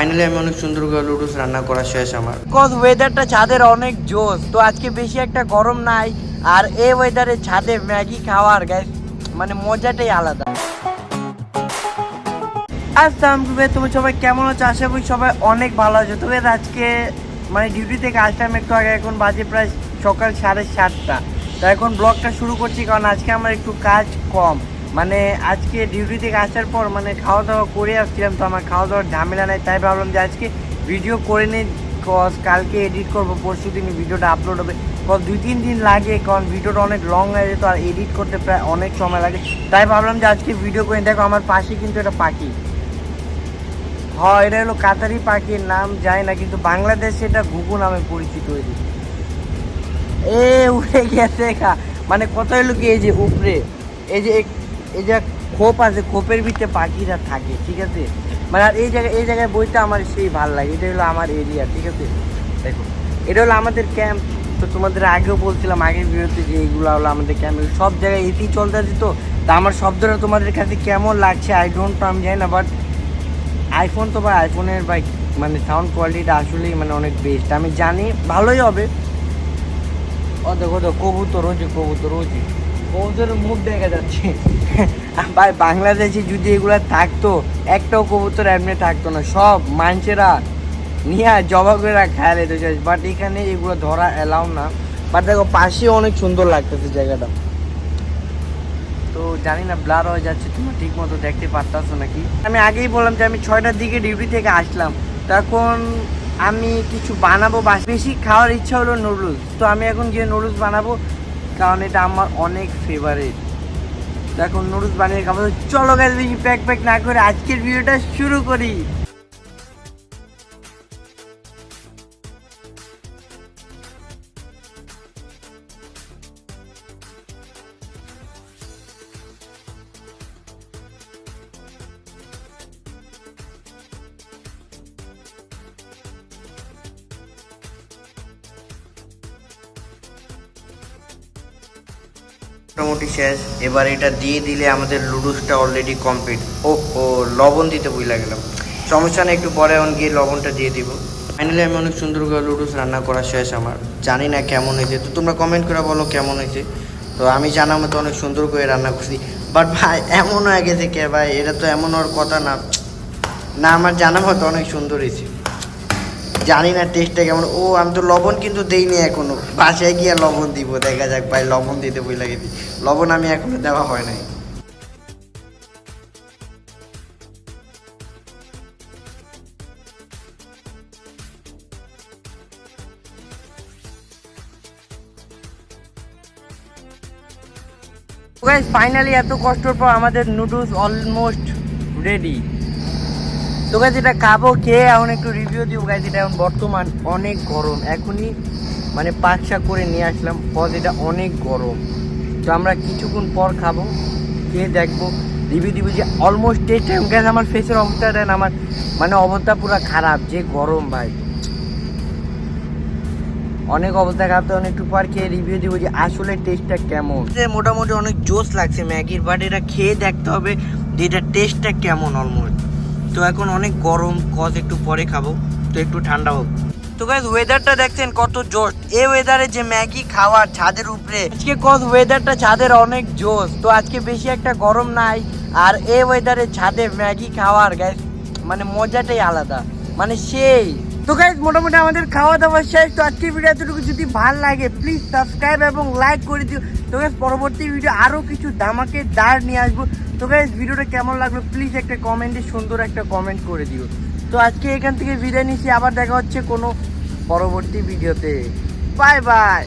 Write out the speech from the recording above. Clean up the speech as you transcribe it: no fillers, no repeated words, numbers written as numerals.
Finally আমি অনেক সুন্দর করে লুডুস রান্না করা শেষ আমার। বিকজ ওয়েদারটা ছাদের অনেক জোস, তো আজকে বেশি একটা গরম নাই। আর এই ওয়েদারে ছাদে ম্যাগি খাওয়ার গাইস মানে মজাটাই আলাদা। আসসালামু আলাইকুম, তুমি সবাই কেমন আছো? আশা করি সবাই অনেক ভালো আছো। তবে আজকে মানে ডিউটি থেকে আসলাম একটু আগে, এখন বাজে প্রায় সকাল 7:30। তো এখন ব্লগটা শুরু করছি কারণ আজকে আমার একটু কাজ কম। মানে আজকে ডিউটি থেকে আসার পর মানে খাওয়া দাওয়া করে আসছিলাম, তো আমার খাওয়া দাওয়ার ঝামেলা নেই, তাই ভাবলাম যে আজকে ভিডিও করে নিই। কালকে এডিট করবো, পরশু দিন ভিডিওটা আপলোড হবে। 2-3 দিন লাগে কারণ ভিডিওটা অনেক লং হয়ে যেত আর এডিট করতে প্রায় অনেক সময় লাগে, তাই ভাবলাম যে আজকে ভিডিও করে। দেখো আমার পাশে কিন্তু একটা পাখি, হ্যাঁ এটা হলো কাতারি পাখির নাম যায় না, কিন্তু বাংলাদেশে এটা ঘুঘু নামে পরিচিত হয়েছে। এ উড়ে গেছে মানে কথা হলো কি, এই যে উপরে এই যে খোপ আছে, খোপের ভিতরে পাখিরা থাকে, ঠিক আছে। মানে আর এই জায়গায় বইতে আমার সেই ভালো লাগে। এটা হলো আমার এরিয়া, ঠিক আছে। দেখো এটা হলো আমাদের ক্যাম্প। তো তোমাদের আগেও বলছিলাম আগের ভিডিওতে যে এইগুলো হলো আমাদের ক্যাম্প। সব জায়গায় এসি চলতে আছে, তো আমার শব্দটা তোমাদের কাছে কেমন লাগছে আই ডোন্ট নো, আমি জানি না। বাট আইফোন তো ভাই, আইফোনের ভাই মানে সাউন্ড কোয়ালিটিটা আসলেই মানে অনেক বেস্ট, আমি জানি ভালোই হবে। ও দেখো কবুতরের মুখ দেখা যাচ্ছে। ভাই বাংলাদেশে যদি এগুলো থাকতো একটাও কবুতর এমনি থাকতো না, সব মানুষেরা নিয়ে জবা করে খায় লেতে চাই। বাট এখানে এগুলো ধরা এলাও না। বাট দেখো পাশে অনেক সুন্দর লাগতেছে জায়গাটা। তো জানি না ব্লার হয়ে যাচ্ছে, তোমরা ঠিক মতো দেখতে পারতাছো নাকি। আমি আগেই বললাম যে আমি 6টার দিকে ডিউটি থেকে আসলাম, তখন আমি কিছু বানাবো। বেশি খাওয়ার ইচ্ছা হলো নুডলস, তো আমি এখন গিয়ে নুডলস বানাবো কারণ এটা আমার অনেক ফেভারিট। তো এখন নুডলস বানিয়ে খাবো। চলো গাইস বেশি প্যাক না করে আজকের ভিডিওটা শুরু করি। মোটামুটি শেষ, এবার এটা দিয়ে দিলে আমাদের লুডুসটা অলরেডি কমপ্লিট। ও লবণ দিতে ভুলে গেলাম, সমস্যা নেই, একটু পরে এখন গিয়ে লবণটা দিয়ে দিব। ফাইনালি আমি অনেক সুন্দর করে লুডুস রান্না করা শেষ আমার। জানি না কেমন হয়েছে, তো তোমরা কমেন্ট করে বলো কেমন হয়েছে। তো আমি জানা মতো অনেক সুন্দর করে রান্না করছি। বাট ভাই এমন হয়ে গেছে কে ভাই, এটা তো এমন হওয়ার কথা না। না আমার জানা মতো অনেক সুন্দর হয়েছে, জানি না টেস্টটা কেমন। আমি তো লবণ কিন্তু দেইনি এখনো, বাসায় গিয়ে লবণ দিব, দেখা যাক ভাই। লবণ দিতে বই লাগে, লবণ আমি এখনো দেওয়া হয় নাই। গাইস ফাইনালি এত কষ্টের পর আমাদের নুডলস অলমোস্ট রেডি। তো গাইস এটা খাবো, খেয়ে এখন একটু রিভিউ দিব। গাইস এটা এখন বর্তমান অনেক গরম, এখনই মানে পাকশা করে নিয়ে আসলাম, কজ এটা অনেক গরম। তো আমরা কিছুক্ষণ পর খাবো, খেয়ে দেখবো, রিভিউ দিব যে অলমোস্ট টেস্ট। গাইস আমার ফেসের অবস্থা দেন, আমার মানে অবস্থা পুরো খারাপ, যে গরম ভাই, অনেক অবস্থা খারাপ। তো একটু পর খেয়ে রিভিউ দিব যে আসলে টেস্টটা কেমন। মোটামুটি অনেক জোস লাগছে ম্যাগির, বাট এটা খেয়ে দেখতে হবে যে এটা টেস্টটা কেমন অলমোস্ট। তো এখন অনেক গরম, কজ একটু পরে খাবো, তো একটু ঠান্ডা হোক। তো গাইস ওয়েদারটা দেখছেন কত জোস, এই ওয়েদারে যে ম্যাগি খাওয়ার ছাদের উপরে আজকে, কজ ওয়েদারটা ছাদের অনেক জোস। তো আজকে বেশি একটা গরম নাই, আর এই ওয়েদারে ছাদে ম্যাগি খাওয়ার গাইস মানে মজাটাই আলাদা, মানে সেই। তো গাইস মোটামুটি আমাদের খাওয়া দাওয়া শেষ। তো আজকের ভিডিও এতটুকু, যদি ভালো লাগে প্লিজ সাবস্ক্রাইব এবং লাইক করে দিও। তো গাইস পরবর্তী ভিডিও আরও কিছু দামাকেদার নিয়ে আসবো। তো গাইস ভিডিওটা কেমন লাগলো প্লিজ একটা কমেন্টে সুন্দর একটা কমেন্ট করে দিও। তো আজকে এখান থেকে বিদায় নিচ্ছি, আবার দেখা হচ্ছে কোনো পরবর্তী ভিডিওতে। Bye bye.